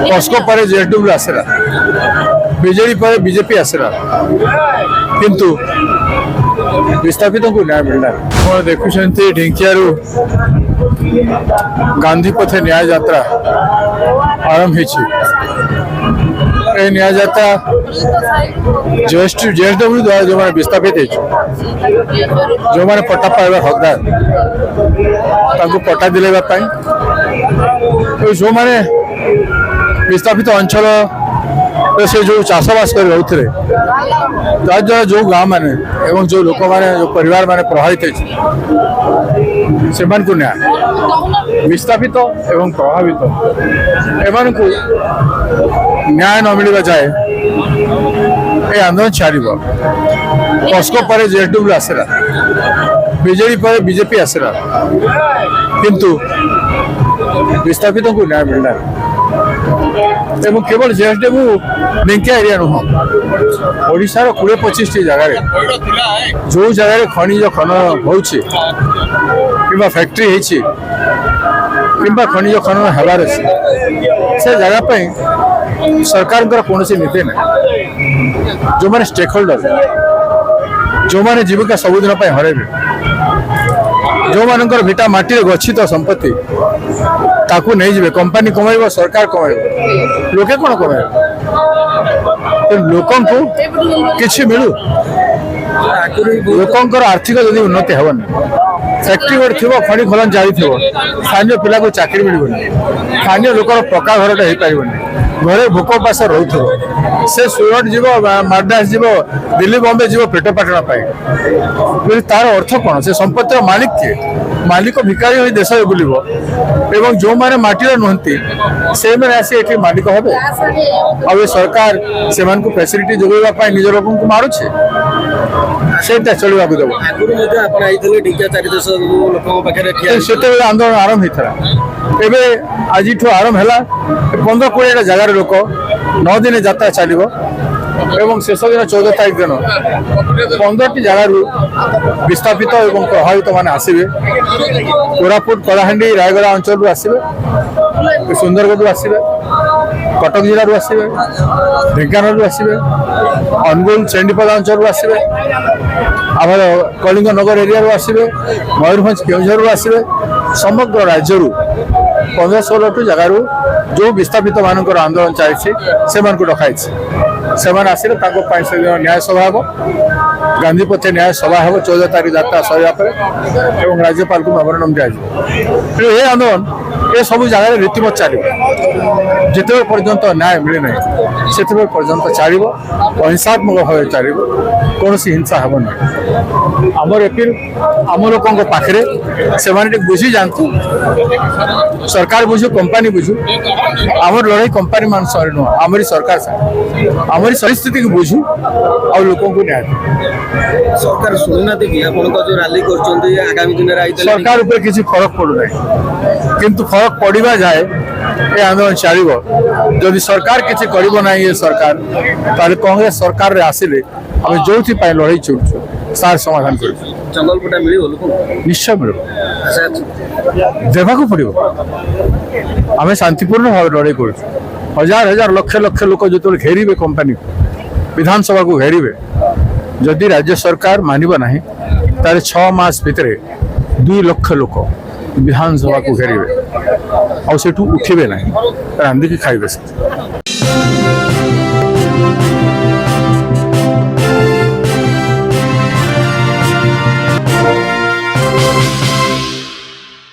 Costco पर JSW आसला BJD पर बीजेपी आसला किंतु विस्थापित को न्याय मिलना आप देखुं ढिंकियारू गांधी पथे न्याय यात्रा आरंभ हो न्याय यात्रा जेएसडब्ल्यू द्वारा जो मैंने विस्थापित जो मैंने पट्टा पाइबा हकदार पट्टा दिलाइवाई जो मैंने विस्थापित अंचल से जो चाषबास कर रोते द्वारा जो गाँव मैंने एवं जो लोक मैंने जो परिवार मैंने प्रभावित से न्याय विस्थापित एवं प्रभावित एमान को न्याय न मिलवा जाए ये आंदोलन चलो कॉस्को पर जेएसडब्ल्यू आसला बीजेडी पर बीजेपी आसला किंतु विस्थापित को न्याय मिलना एवं केवल जेएसडब्ल्यू ढिंकिया एरिया नुह ओडिशार 20-25 जगार जो जगह खनिज खनन हो फैक्ट्री कि खनिज खनन हबार से जगह सरकार कौन नीति ना जो मैंने स्टेक होल्डर जो मैंने जीविका सबुदिन हरइबे जो मानकर भिटा माटी गच्छित संपत्ति ताकू नहीं जीवे कंपनी कमाइब सरकार कमाइब लोके कौन कमाइब तो लोकन को किछि मिलू लोकंकर आर्थिक जदि उन्नति हेबनी फैक्ट्री गोटे थी खଣି खलन जारी थी स्थानीय पिला को चाकरी मिलबनी स्थानीय लोकर पक्का घरटा हो पारबनी घरे भोक पास रोथ से सुरट जीव माड्रास जीव दिल्ली बॉम्बे जीव पेट पाटना पाए तार अर्थ कौन से संपत्तिर मालिक किए मालिक भिकारी हो देश बुलब एवं जो मैंने माटीर नुहति से मैंने आसी ये मालिक हे आ सरकार से फैसिलिटी जोगेवा निज लोक को मारुचे से चलवा देव से आंदोलन आरंभ होता एवं आज आरंभ है 15-20 जगार लोक 9 दिन यात्रा चलो एवं शेष दिन 14 तारीख दिन 15टी जगार विस्थापित और प्रभावित माने आसवे कोरापुट कलाहांडी रायगड़ा अंचल आसवे सुंदरगढ़ आसवे कटक जिलू आसवे ढेंकानाल आसवे अनुगुल चंडीपद अंचल आसवे आम कलिंग नगर एरिया आसवे मयूरभंज केउझर आसवे समग्र राज्य 15-16 जगार जो विस्थापित मानकर आंदोलन चली डकाई से आसिले न्याय सभा हम गांधी पथे न्याय सभा हम 14 तारीख यात्रा सर राज्यपाल को मेमोरेंडम दिया ये आंदोलन ये सब जगह रीतिमत चलो जिते पर्यंत न्याय मिले ना से पर्यंत चलो अहिंसात्मक भाव चलो कौन हिंसा हम ना आमर एपिल आम लोकों पाखे से बुझी जातु सरकार बुझू कंपनी बुझू आमर लड़ाई कंपनी मान सर नुह आमरी सरकार आमरी परिस्थिति को बुझू आ लोकों को न्याय सरकार शुणुना जो रैली आगामी दिन सरकार उपर किसी फरक पड़ूना किंतु फरक पड़ा जाए ये आंदोलन चलो जदि सरकार किसी करना ये सरकार ताले कांग्रेस सरकार रे आसिले आम जो लड़ाई चलुँ सार समाधान कर जंगलपटा निश्चय मिल देवा पड़ो आम शांतिपूर्ण भाव लड़ाई कर हजार हजार लक्ष लक्ष लोक जो घेरे कंपनी विधानसभा को घेरे जदि राज्य सरकार मानव ना तार 6 मास भितर 2 लाख लोक विधानसभा को घेरे आठे ना रांधिकी खाइबे।